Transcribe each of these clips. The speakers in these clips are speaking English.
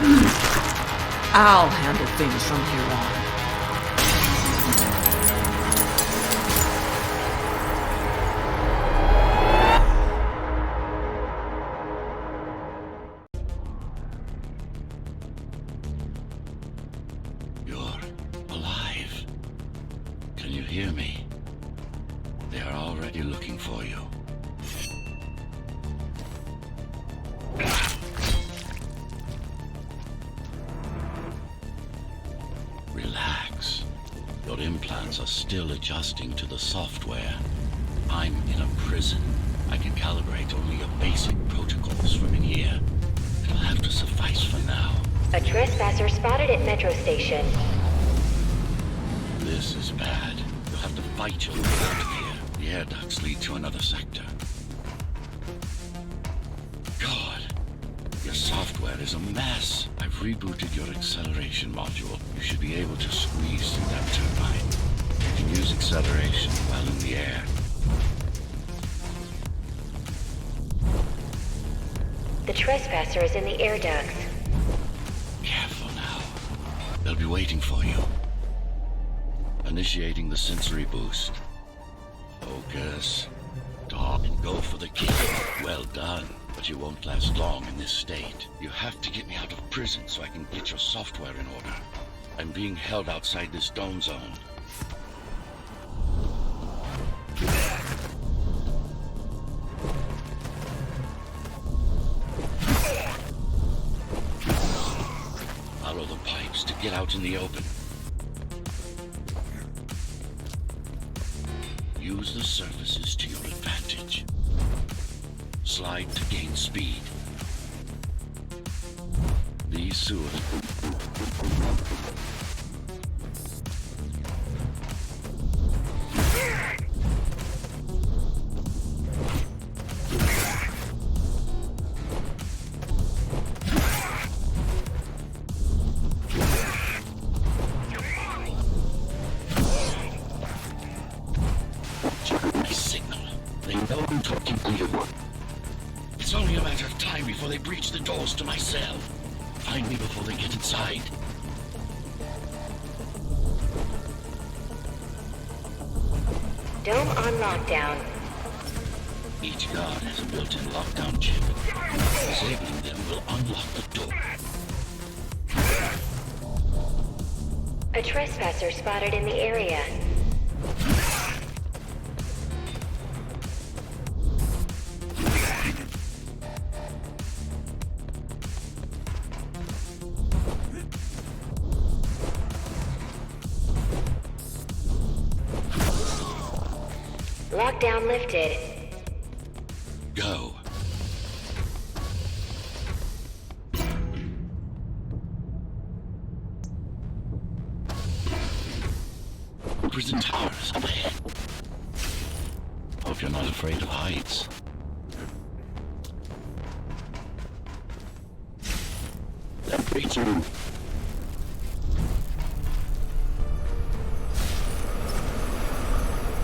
I'll handle things from here on. You're alive. Can you hear me? They are already looking for you. Relax. Your implants are still adjusting to the software. I'm in a prison. I can calibrate only your basic protocols from in here. It'll have to suffice for now. A trespasser spotted at Metro Station. This is bad. You'll have to fight your way out of here. The air ducts lead to another sector. God, your software is a mess. I've rebooted your acceleration module. You should be able to squeeze through that turbine. You can use acceleration while in the air. The trespasser is in the air ducts. Careful now. They'll be waiting for you. Initiating the sensory boost. Focus. Talk and go for the kill. Well done. But you won't last long in this state. You have to get me out of prison so I can get your software in order. I'm being held outside this dome zone. Follow the pipes to get out in the open. Use the surfaces to your advantage. Slide to gain speed. These sewers. My signal. They know I'm talking to you. It's only a matter of time before they breach the doors to my cell. Find me before they get inside. Dome on lockdown. Each guard has a built-in lockdown chip. Disabling them will unlock the door. A trespasser spotted in the area. Lockdown lifted. Go. Prison towers up ahead. Hope you're not afraid of heights. That breach you.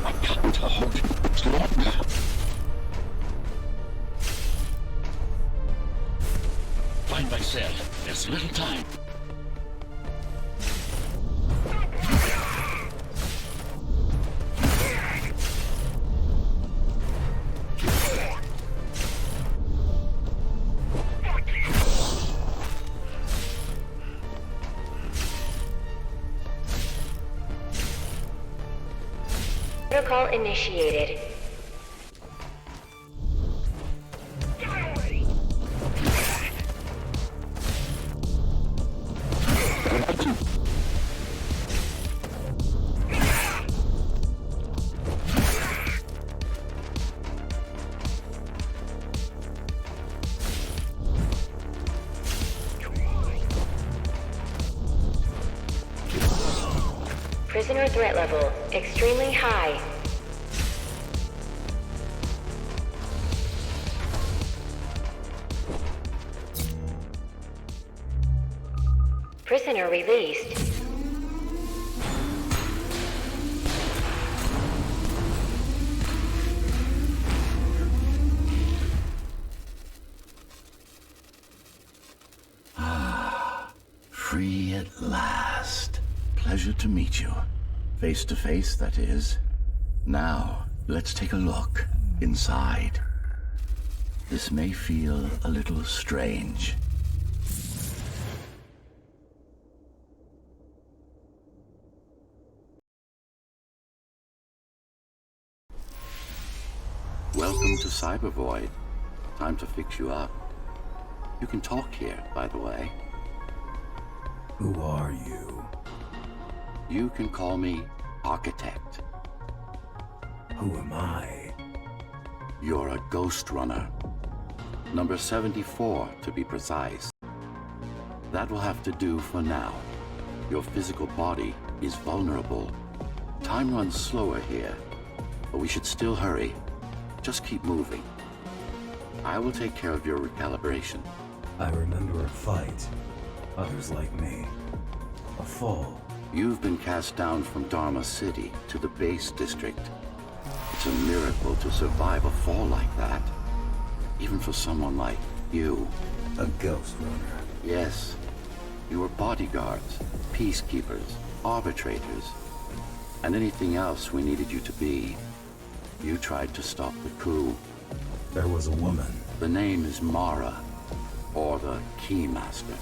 I got to hold it much longer. Find my cell. There's little time. Protocol initiated. Prisoner threat level extremely high. Prisoner released. Free at last. Pleasure to meet you. Face to face, that is. Now, let's take a look inside. This may feel a little strange. Welcome to Cybervoid. Time to fix you up. You can talk here, by the way. Who are you? You can call me Architect. Who am I? You're a ghostrunner. Number 74, to be precise. That will have to do for now. Your physical body is vulnerable. Time runs slower here, but we should still hurry. Just keep moving. I will take care of your recalibration. I remember a fight. Others like me. A fall. You've been cast down from Dharma City to the base district. It's a miracle to survive a fall like that. Even for someone like you. A ghost runner. Yes. You were bodyguards, peacekeepers, arbitrators, and anything else we needed you to be. You tried to stop the coup. There was a woman. The name is Mara, or the Keymaster,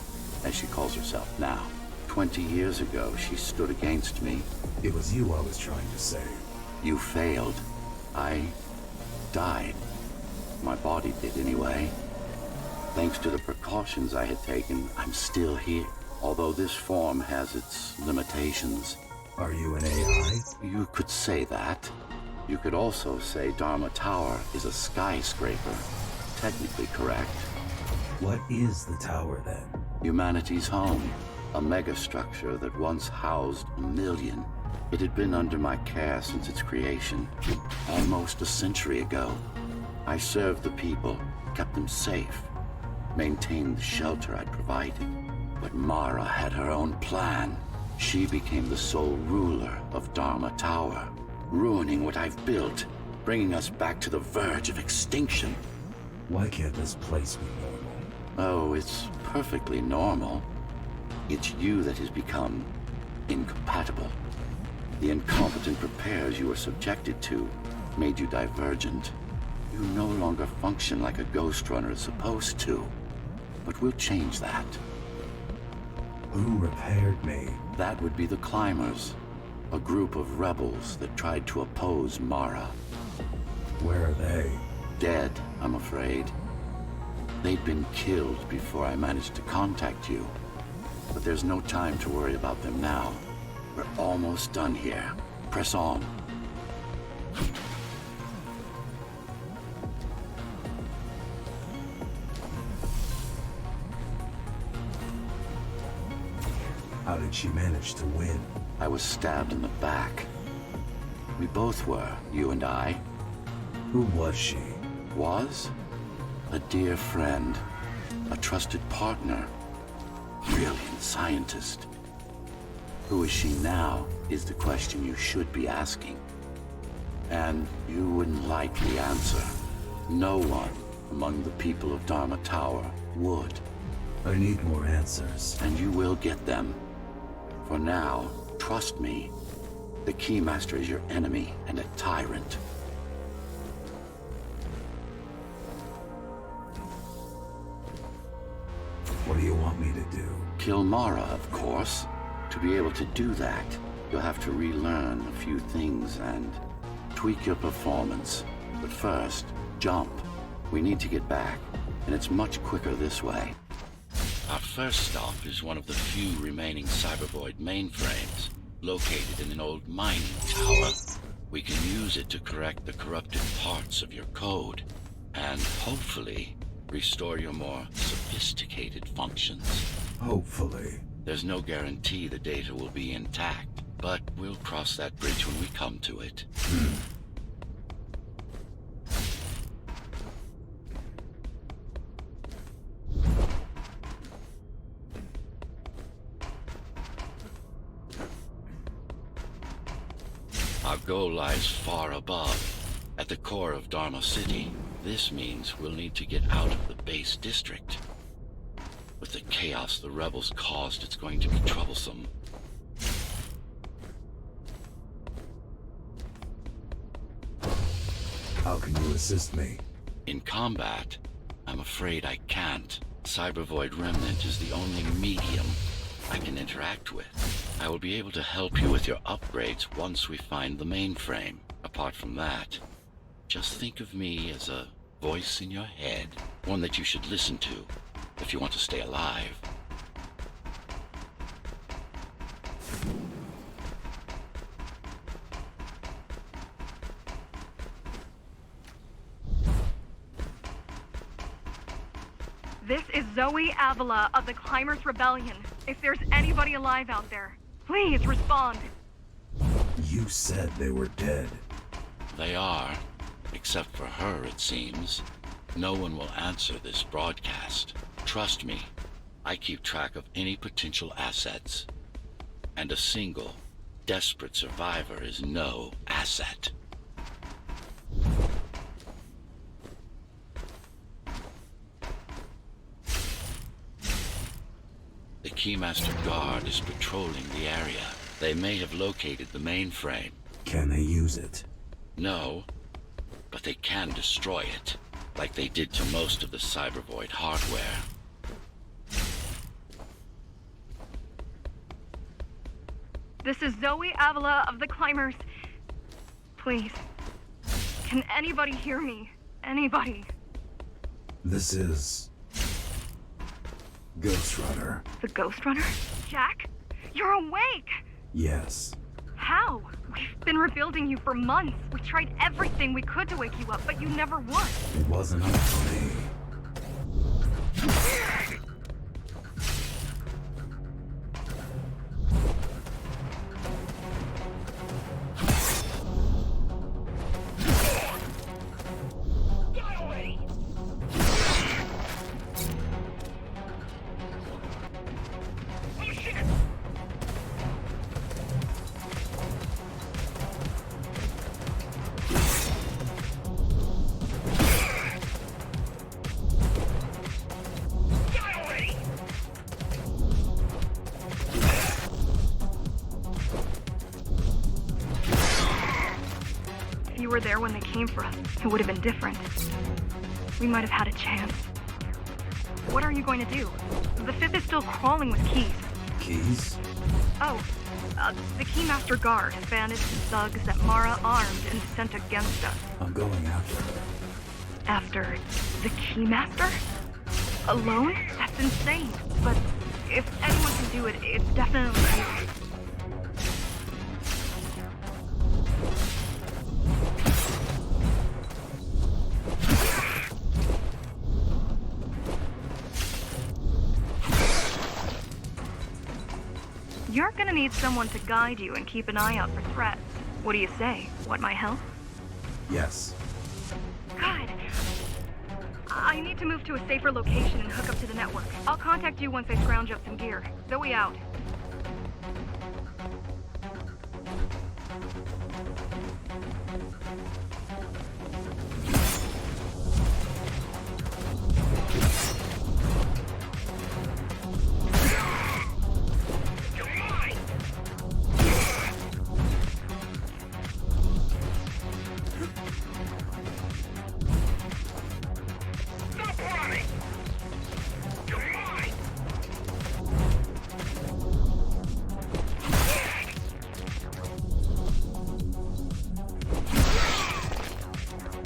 as she calls herself now. 20 years ago, she stood against me. It was you I was trying to save. You failed. I died. My body did anyway. Thanks to the precautions I had taken, I'm still here. Although this form has its limitations. Are you an AI? You could say that. You could also say Dharma Tower is a skyscraper. Technically correct. What is the tower then? Humanity's home. A megastructure that once housed 1 million. It had been under my care since its creation. Almost a century ago. I served the people, kept them safe, maintained the shelter I'd provided. But Mara had her own plan. She became the sole ruler of Dharma Tower, ruining what I've built, bringing us back to the verge of extinction. Why can't this place be normal? Oh, it's perfectly normal. It's you that has become incompatible. The incompetent repairs you were subjected to made you divergent. You no longer function like a ghost runner is supposed to. But we'll change that. Who repaired me? That would be the Climbers, a group of rebels that tried to oppose Mara. Where are they? Dead, I'm afraid. They'd been killed before I managed to contact you. But there's no time to worry about them now. We're almost done here. Press on. How did she manage to win? I was stabbed in the back. We both were, you and I. Who was she? Was? A dear friend. A trusted partner. Brilliant scientist. Who is she now is the question you should be asking. And you wouldn't like the answer. No one among the people of Dharma Tower would. I need more answers. And you will get them. For now, trust me. The Keymaster is your enemy and a tyrant. What do you want me to do? Kill Mara, of course. To be able to do that, you'll have to relearn a few things and tweak your performance. But first, jump. We need to get back, and it's much quicker this way. Our first stop is one of the few remaining Cybervoid mainframes, located in an old mining tower. We can use it to correct the corrupted parts of your code, and hopefully restore your more sophisticated functions. Hopefully. There's no guarantee the data will be intact, but we'll cross that bridge when we come to it. Our goal lies far above, at the core of Dharma City. This means we'll need to get out of the base district. With the chaos the rebels caused, it's going to be troublesome. How can you assist me? In combat, I'm afraid I can't. Cybervoid Remnant is the only medium I can interact with. I will be able to help you with your upgrades once we find the mainframe. Apart from that, just think of me as a voice in your head, one that you should listen to if you want to stay alive. This is Zoe Avila of the Climbers Rebellion. If there's anybody alive out there, please respond. You said they were dead. They are, except for her, it seems. No one will answer this broadcast. Trust me, I keep track of any potential assets. And a single, desperate survivor is no asset. The Keymaster Guard is patrolling the area. They may have located the mainframe. Can they use it? No, but they can destroy it, like they did to most of the Cybervoid hardware. This is Zoe Avila of the Climbers. Please, can anybody hear me? Anybody? This is... Ghostrunner. The Ghostrunner? Jack? You're awake! Yes. How? We've been rebuilding you for months. We tried everything we could to wake you up, but you never would. It wasn't up to me. If you were there when they came for us, it would have been different. We might have had a chance. What are you going to do? The Fifth is still crawling with keys. Keys? Oh, the Keymaster Guard, bandits and thugs that Mara armed and sent against us. I'm going after her. After the Keymaster? Alone? That's insane. But if anyone can do it, it's definitely you. You're gonna need someone to guide you and keep an eye out for threats. What do you say? Want my help? Yes. Good. I need to move to a safer location and hook up to the network. I'll contact you once I scrounge up some gear. Zoe out.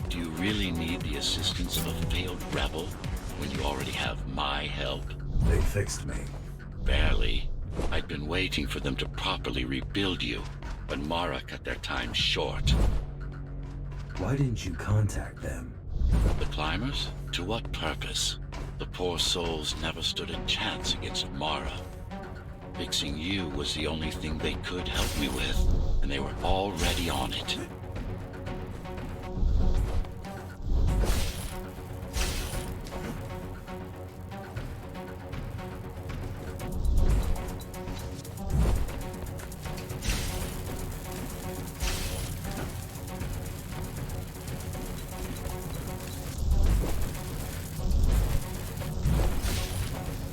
Do you really need the assistance of a failed rebel when you already have my help? They fixed me. Barely. I'd been waiting for them to properly rebuild you, but Mara cut their time short. Why didn't you contact them? The climbers? To what purpose? The poor souls never stood a chance against Mara. Fixing you was the only thing they could help me with, and they were already on it.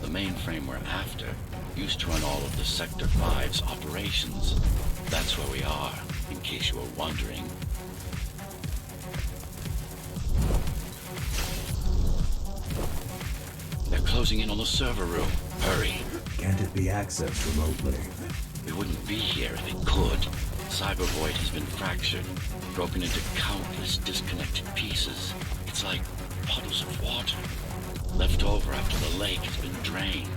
The mainframe we're after used to run all of the Sector 5's operations. That's where we are, in case you were wondering. They're closing in on the server room. Hurry. Can't it be accessed remotely? We wouldn't be here if it could. Cyber Void has been fractured, broken into countless disconnected pieces. It's like puddles of water, left over after the lake has been drained.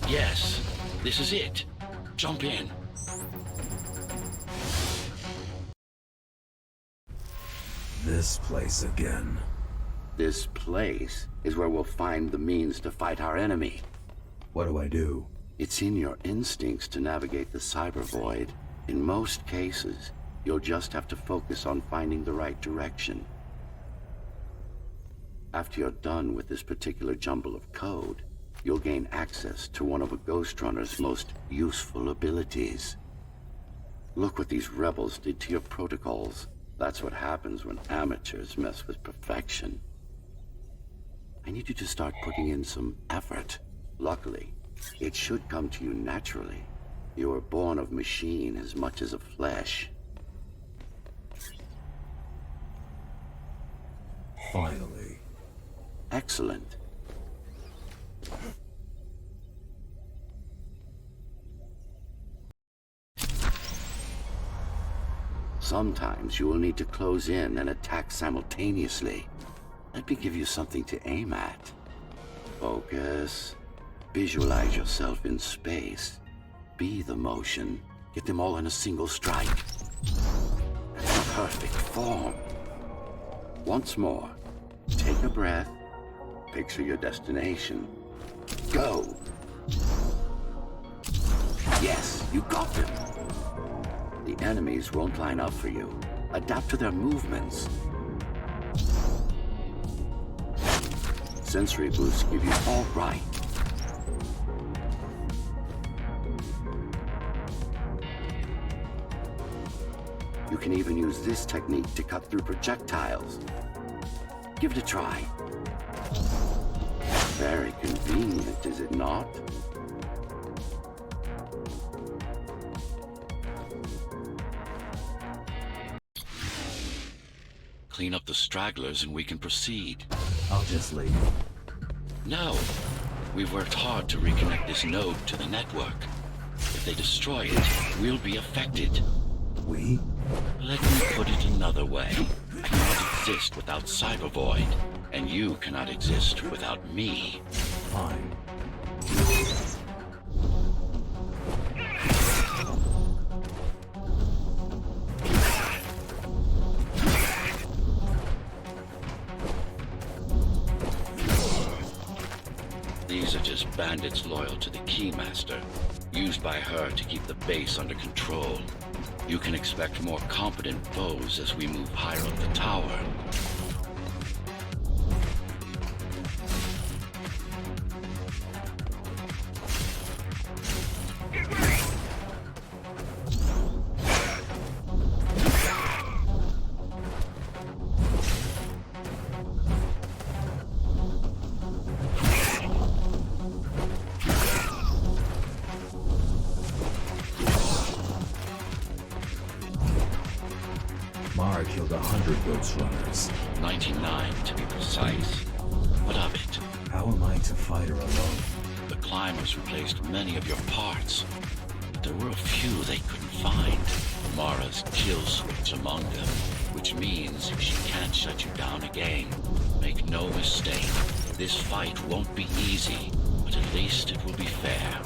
Yes, this is it. Jump in. This place again. This place is where we'll find the means to fight our enemy. What do I do? It's in your instincts to navigate the cyber void. In most cases, you'll just have to focus on finding the right direction. After you're done with this particular jumble of code, you'll gain access to one of a ghostrunner's most useful abilities. Look what these rebels did to your protocols. That's what happens when amateurs mess with perfection. I need you to start putting in some effort. Luckily, it should come to you naturally. You were born of machine as much as of flesh. Finally. Excellent. Sometimes you will need to close in and attack simultaneously. Let me give you something to aim at. Focus. Visualize yourself in space. Be the motion. Get them all in a single strike. That's perfect form. Once more, take a breath. Picture your destination. Go! Yes, you got them! The enemies won't line up for you. Adapt to their movements. Sensory boosts give you all right. You can even use this technique to cut through projectiles. Give it a try. Very convenient, is it not? Clean up the stragglers and we can proceed. I'll just leave. No. We've worked hard to reconnect this node to the network. If they destroy it, we'll be affected. We? Let me put it another way. I cannot exist without Cyber Void, and you cannot exist without me. Fine. These are just bandits loyal to the Keymaster, used by her to keep the base under control. You can expect more competent foes as we move higher up the tower. Mara killed 100 ghostrunners. 99 to be precise. What of it? How am I to fight her alone? The climbers replaced many of your parts. But there were a few they couldn't find. Mara's kill switch among them, which means she can't shut you down again. Make no mistake, this fight won't be easy, but at least it will be fair.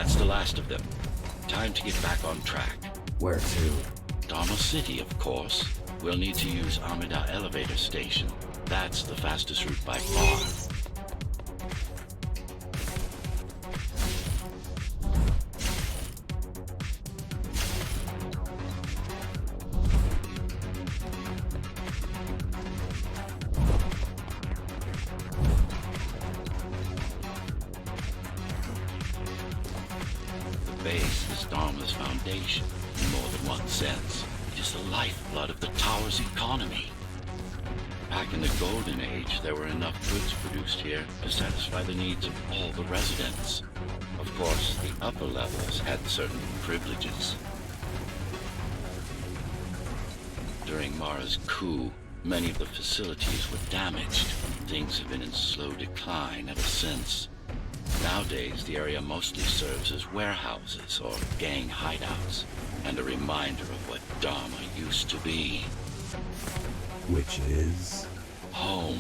That's the last of them. Time to get back on track. Where to? Dharma City, of course. We'll need to use Amida Elevator Station. That's the fastest route by far. The base is Dharma's foundation, in more than one sense. It is the lifeblood of the tower's economy. Back in the Golden Age, there were enough goods produced here to satisfy the needs of all the residents. Of course, the upper levels had certain privileges. During Mara's coup, many of the facilities were damaged. Things have been in slow decline ever since. Nowadays, the area mostly serves as warehouses or gang hideouts, and a reminder of what Dharma used to be. Which is? Home.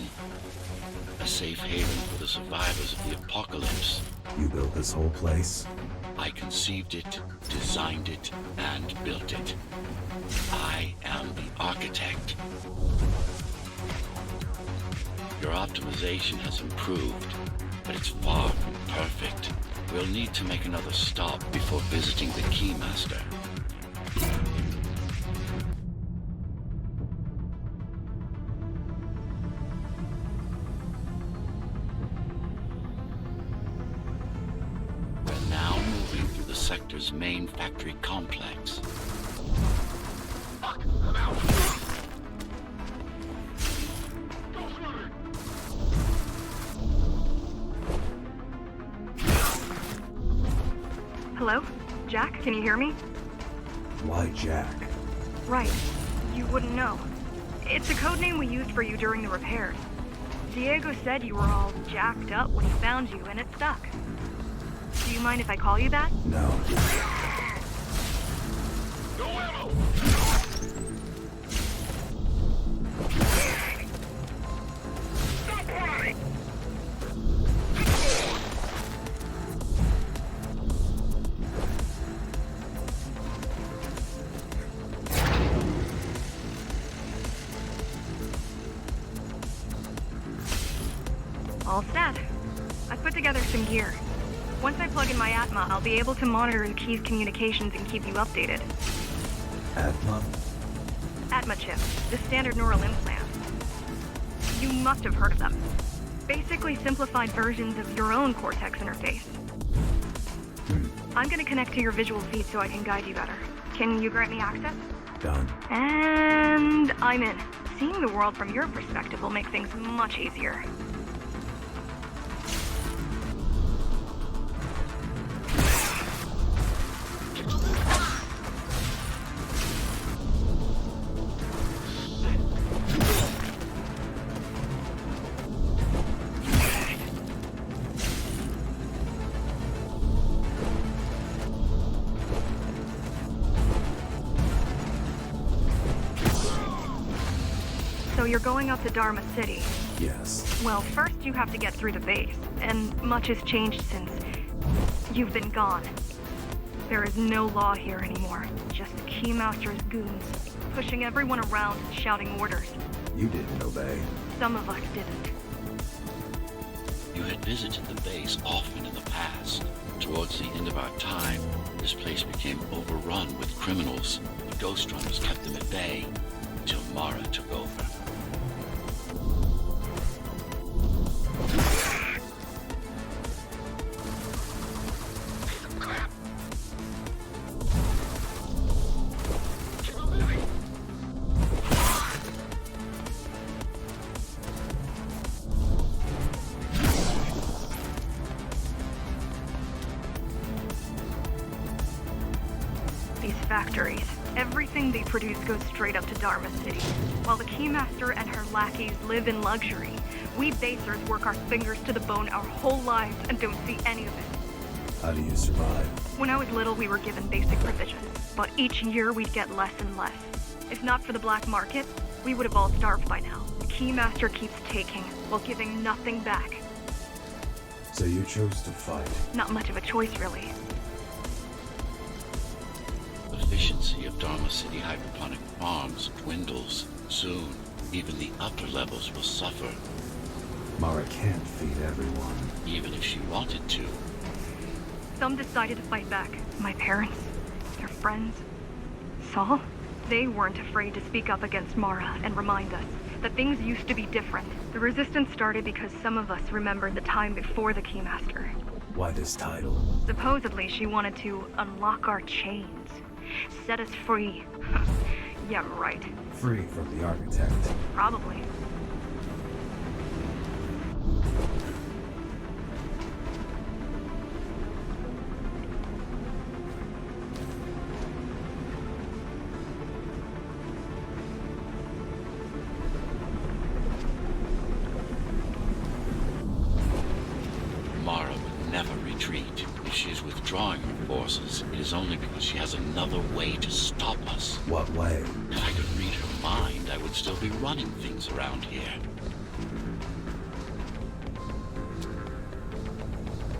A safe haven for the survivors of the apocalypse. You built this whole place? I conceived it, designed it, and built it. I am the architect. Your optimization has improved, but it's far from perfect. We'll need to make another stop before visiting the Keymaster. We're now moving through the sector's main factory complex. Fuck, I'm out. Hello? Jack, can you hear me? Why Jack? Right. You wouldn't know. It's a code name we used for you during the repairs. Diego said you were all jacked up when he found you, and it stuck. Do you mind if I call you that? No. All set. I've put together some gear. Once I plug in my Atma, I'll be able to monitor the key's communications and keep you updated. Atma? Atma chip, the standard neural implant. You must have heard of them. Basically simplified versions of your own Cortex interface. I'm gonna connect to your visual feed so I can guide you better. Can you grant me access? Done. And I'm in. Seeing the world from your perspective will make things much easier. So you're going up to Dharma City. Yes. Well, first you have to get through the base, and much has changed since you've been gone. There is no law here anymore, just Keymaster's goons, pushing everyone around and shouting orders. You didn't obey. Some of us didn't. You had visited the base often in the past. Towards the end of our time, this place became overrun with criminals. The ghostrunners kept them at bay until Mara took over. These factories, everything they produce goes straight up to Dharma City. While the Keymaster and her lackeys live in luxury, we basers work our fingers to the bone our whole lives and don't see any of it. How do you survive? When I was little, we were given basic provisions, but each year we'd get less and less. If not for the black market, we would have all starved by now. The Keymaster keeps taking, while giving nothing back. So you chose to fight. Not much of a choice, really. efficiency of Dharma City hydroponic farms dwindles. Soon, even the upper levels will suffer, Mara can't feed everyone. even if she wanted to. Some decided to fight back. My parents, their friends, Saul. They weren't afraid to speak up against Mara and remind us that things used to be different. The resistance started because some of us remembered the time before the Keymaster. Why this title? Supposedly, she wanted to unlock our chains, set us free. Yeah, right. Free from the architect. Probably. Mara would never retreat. If she is withdrawing her forces, it is only because she has another way to stop us. What way? If I could read her mind, I would still be running things around here.